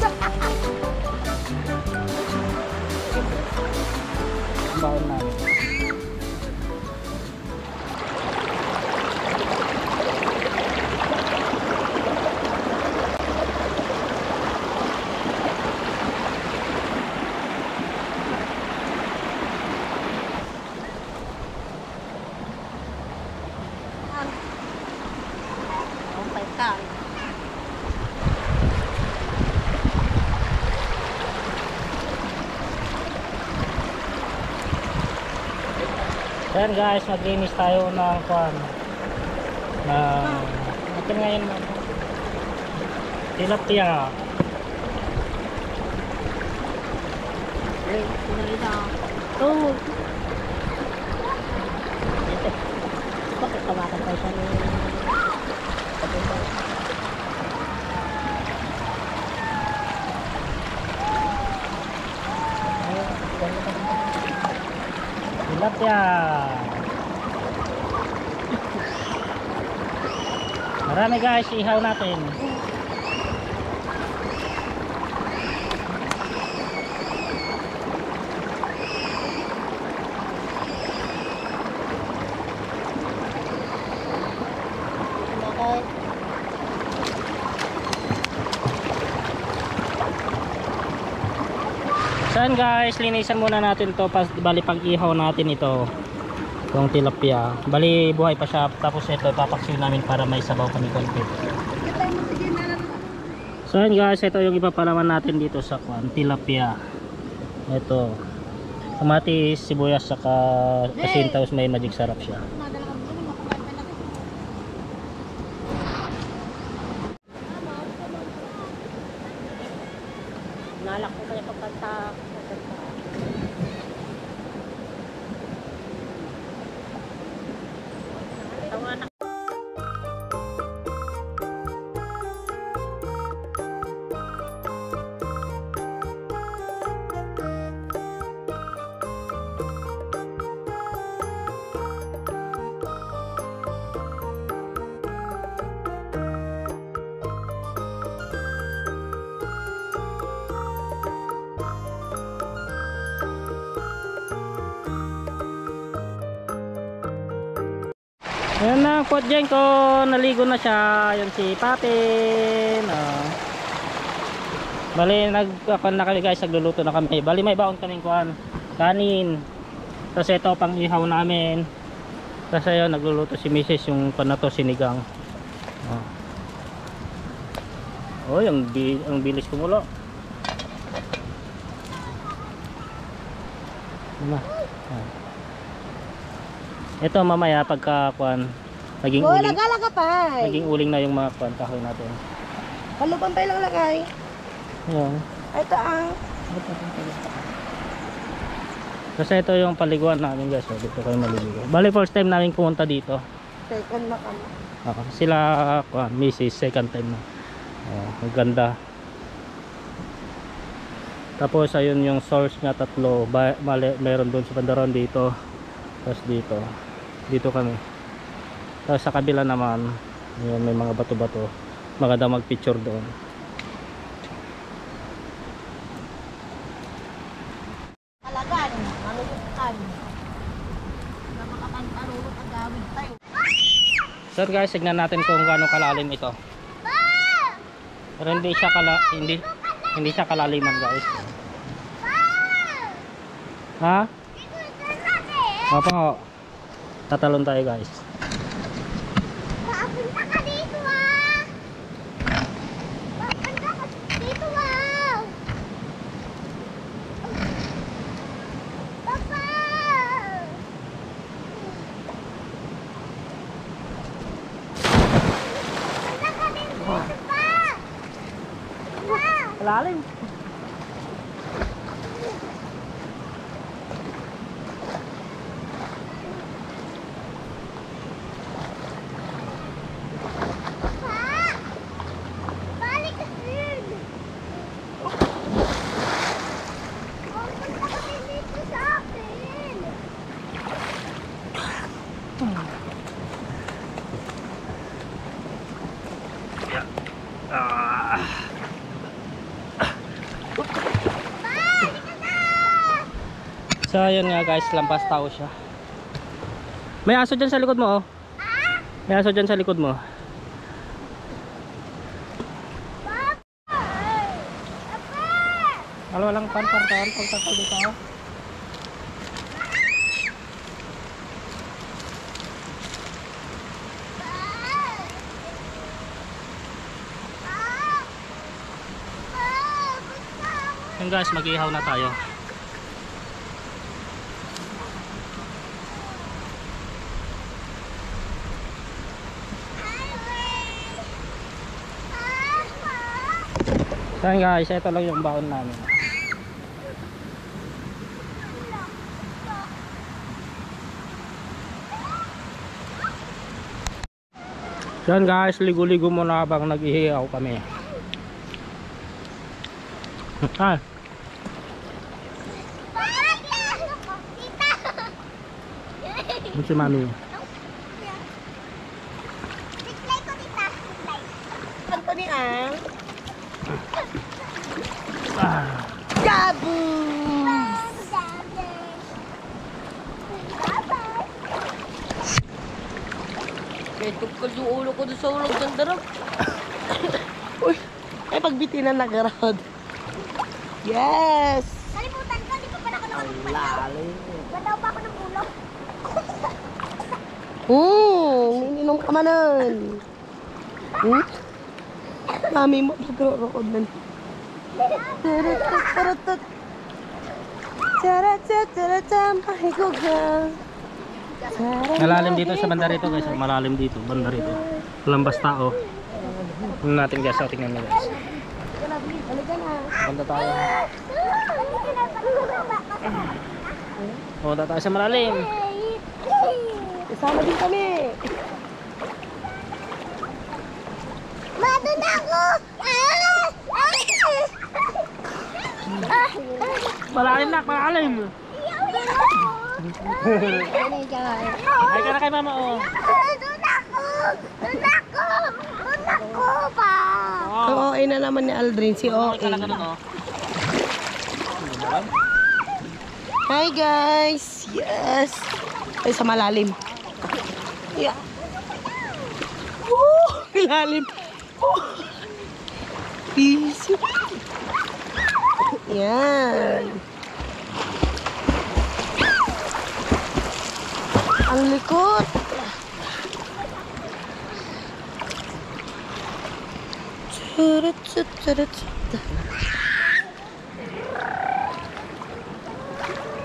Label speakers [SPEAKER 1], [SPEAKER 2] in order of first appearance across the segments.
[SPEAKER 1] Ang baon namin. Ayan guys, maglinis tayo ng kwan natin ngayon tilapia.
[SPEAKER 2] Oh. Bakit tawakan tayo sa
[SPEAKER 1] Tilapia. Marami guys, ihaw natin. Saan guys, linisan muna natin to bali pag ihaw natin ito yung tilapia, bali buhay pa siya, tapos ito papaksiw namin para may sabaw kami konti. So yan guys, ito yung ipapalaman natin dito sa tilapia. Ito kamatis, sibuyas, saka asin, tapos may magic sarap siya.
[SPEAKER 2] nalak ko kaya pagkanta.
[SPEAKER 1] Ayan na, podyan ko, naligo na siya. Ayan si Papin. Bali, nagkakan na kami guys, nagluluto na kami. Bali, may baon kaming kanin. Tapos ito, pang ihaw namin. Tapos ayun, nagluluto si Mrs. yung panato, sinigang. Oh, ang bilis kumulo. Ito mamaya pagka naging uling. Naging uling na yung mga kahoy natin.
[SPEAKER 2] Kalupang pa ilang lagay.
[SPEAKER 1] Ayan.
[SPEAKER 2] Ito ang.
[SPEAKER 1] Kasi ito yung paliguan namin guys. Dito kayo maliligo. Bali first time namin pumunta dito.
[SPEAKER 2] Second na kami.
[SPEAKER 1] Sila Mrs. second time na. Ang ganda. Tapos ayun yung source nga tatlo. Meron doon sa bandaron dito. Tapos dito kami. Tapos sa kabila naman yun, may mga bato-bato. Maganda mag picture doon.
[SPEAKER 2] Talagan, malulutan. Napakapantarulot ang gawin tayo.
[SPEAKER 1] So guys, tignan natin kung gaano kalalim ito. Pero hindi siya kalaliman guys. Ha? Opo. Tatalon tayo guys.
[SPEAKER 2] Papunta ka dito ah! Papunta ka dito ah! Papa! Papunta ka dito pa!
[SPEAKER 1] Kalalim. So ayun nga guys, lampas tao siya. May aso dyan sa likod mo oh. May aso dyan sa likod mo. Walang pan-pan-pan pagtakal dito oh. Yan guys, mag-ihaw na tayo. So yan guys, ito lang yung baon namin. So yan guys, ligo-ligo muna habang nag-ihaw kami. Ah. Si mami.
[SPEAKER 2] Kanto ni Ang.
[SPEAKER 3] Jabu! May tukol yung ulo ko doon sa ulog ng darap. Uy, ay pagbitinan na garod. Yes!
[SPEAKER 2] Kalimutan ko, di pa pa ako nakalimutan.
[SPEAKER 3] Lalim.
[SPEAKER 2] Gadaw pa ako ng ulo.
[SPEAKER 3] Ininom ka manan. Mami mo nagro-record nan. Tarot. Tarat, mahigugang.
[SPEAKER 1] Malalim dito sa banda rito guys, malalim dito, banda rito. Lambas tao. Tingnan natin guys, tingnan nyo guys. Banda tayo. Punta tayo sa malalim.
[SPEAKER 3] Kasama din kami.
[SPEAKER 2] Madun ako!
[SPEAKER 1] Malalim na, malalim. Ay ka na kay mama oh.
[SPEAKER 2] Doon ako! Doon ako pa!
[SPEAKER 3] Ang OA na naman ni Aldrin, si OA.
[SPEAKER 1] Ka na ka oh.
[SPEAKER 3] Hi guys! Yes! Ay, sa malalim. Yeah. Malalim. Easy. Yan. Ang likod.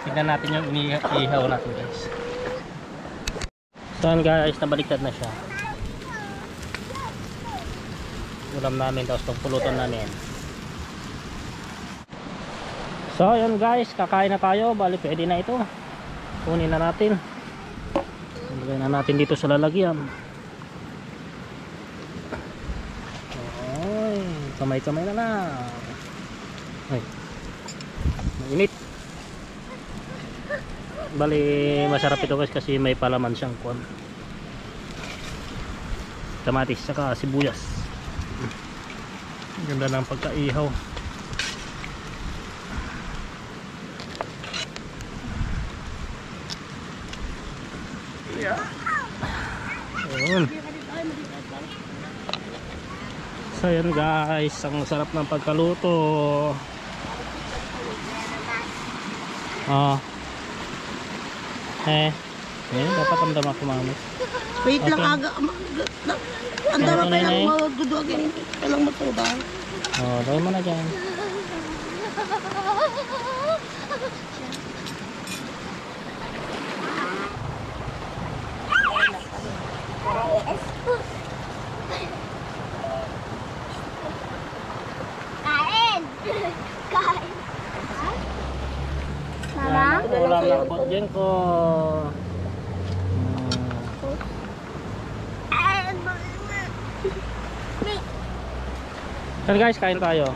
[SPEAKER 1] Tignan natin yung inihaw natin guys. So guys, nabaliktad na siya. Ulam namin, tapos pagpulutan namin. So yun guys, kakain na tayo. Bali pwede na ito. Kunin na natin. Ilagay na natin dito sa lalagyan. Ay, kamay-kamay na lang. Ay, mainit. Bali masarap ito guys kasi may palaman siyang kuwan. Kamatis saka sibuyas. Ganda ng pagkaihaw. Ayun. So yun guys, ang sarap ng pagkaluto. Dapat ang dama kumamit.
[SPEAKER 3] Wait lang,
[SPEAKER 1] Okay.
[SPEAKER 3] aga. Ang dama
[SPEAKER 1] Ano,
[SPEAKER 3] pa lang
[SPEAKER 1] nanay?
[SPEAKER 3] magdudugin. Kailang matubang.
[SPEAKER 1] Lagay mo na dyan.
[SPEAKER 2] Kain! Kain!
[SPEAKER 1] Yan, ulam ng potjen ko. So guys, kain tayo.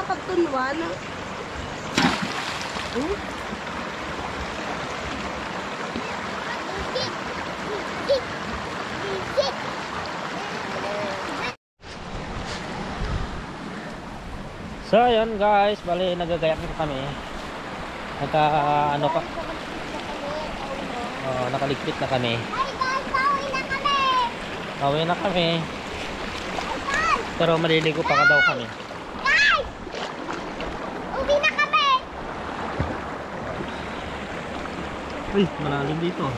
[SPEAKER 3] pagtunwan.
[SPEAKER 1] So ayun guys, bali nagagayak na kami. Nagka ano pa, nakaligpit na kami.
[SPEAKER 2] Ay guys, pauwi na kami!
[SPEAKER 1] Pauwi na kami.
[SPEAKER 2] Guys!
[SPEAKER 1] Pero maliligo pa ka daw kami.
[SPEAKER 2] Guys! Uwi na kami!
[SPEAKER 1] Uy, malalim dito.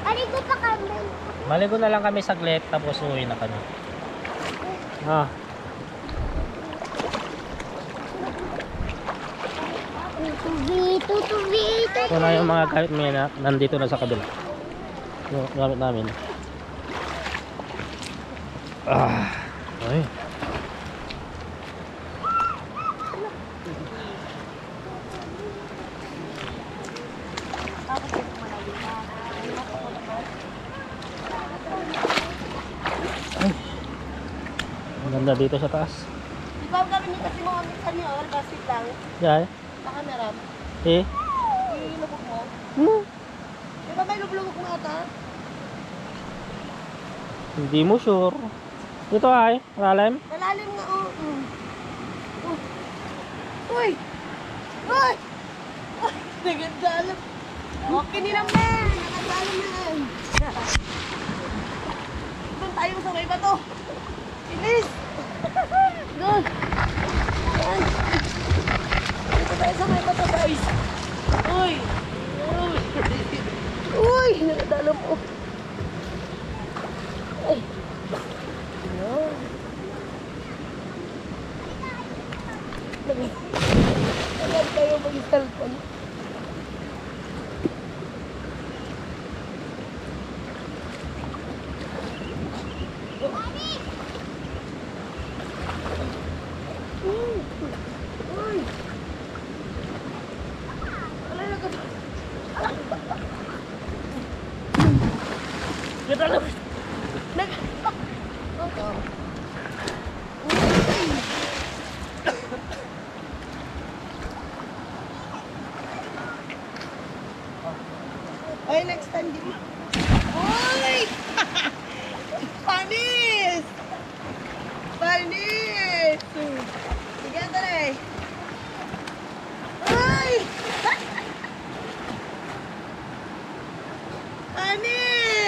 [SPEAKER 2] Aligo pa kami.
[SPEAKER 1] Maligo na lang kami saglit tapos uwi na kami.
[SPEAKER 2] Tutubi.
[SPEAKER 1] Ito na yung mga gamit may nandito na sa kabila. Yung gamit namin. Ay. Ang ganda dito sa taas.
[SPEAKER 3] Di ba kami ni kasi mga minsan niyo, or basit lang.
[SPEAKER 1] Yay.
[SPEAKER 3] Sa camera. Ilubog mo. Di ba may lubog mo ata?
[SPEAKER 1] Hindi mo sure. Dito ay, malalim.
[SPEAKER 3] Malalim nga, Uy! Uy! Nagandalap. Okay nilang na. Nagandalap na. Doon tayo sa may bato. Inis! Doon. Ayan. Dito tayo sa may bato, guys. Uy! Uy! Uy! Nagandalap mo. Ay! Ayan. Ayan tayo mag-cellphone. Uy! Alay na ka. Ganda lang. Ay, next time din. Uy! Panis! Panis! Sige, taray. Uy! Panis!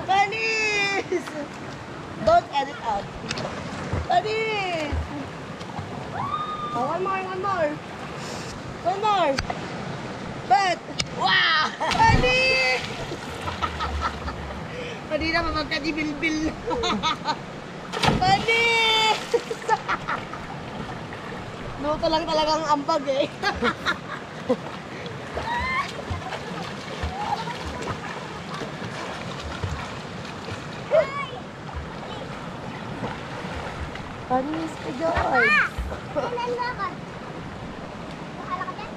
[SPEAKER 3] Panis! Don't edit out. Panis! Oh, one more. One more. Bet! Wow! Panis! Pwede na magkadibilbil. Panis! Luto lang talagang ambag eh. Panis ka guys.
[SPEAKER 2] Kailan na ako? Nakala ka dyan?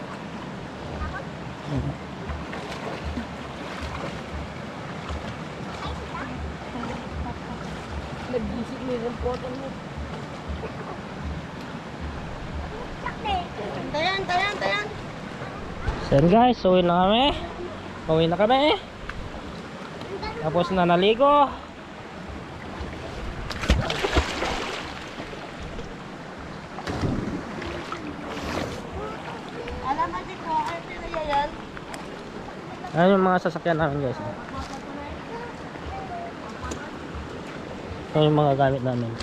[SPEAKER 2] Ako?
[SPEAKER 3] Nag-isip mo yung photo mo. Tayan.
[SPEAKER 1] So yun guys, uwi na kami. Uwi na kami. Tapos na naligo.
[SPEAKER 3] Alam mo dito, ay pinaya yan.
[SPEAKER 1] Ayan yung mga sasakyan namin guys. Ito yung mga gamit namin.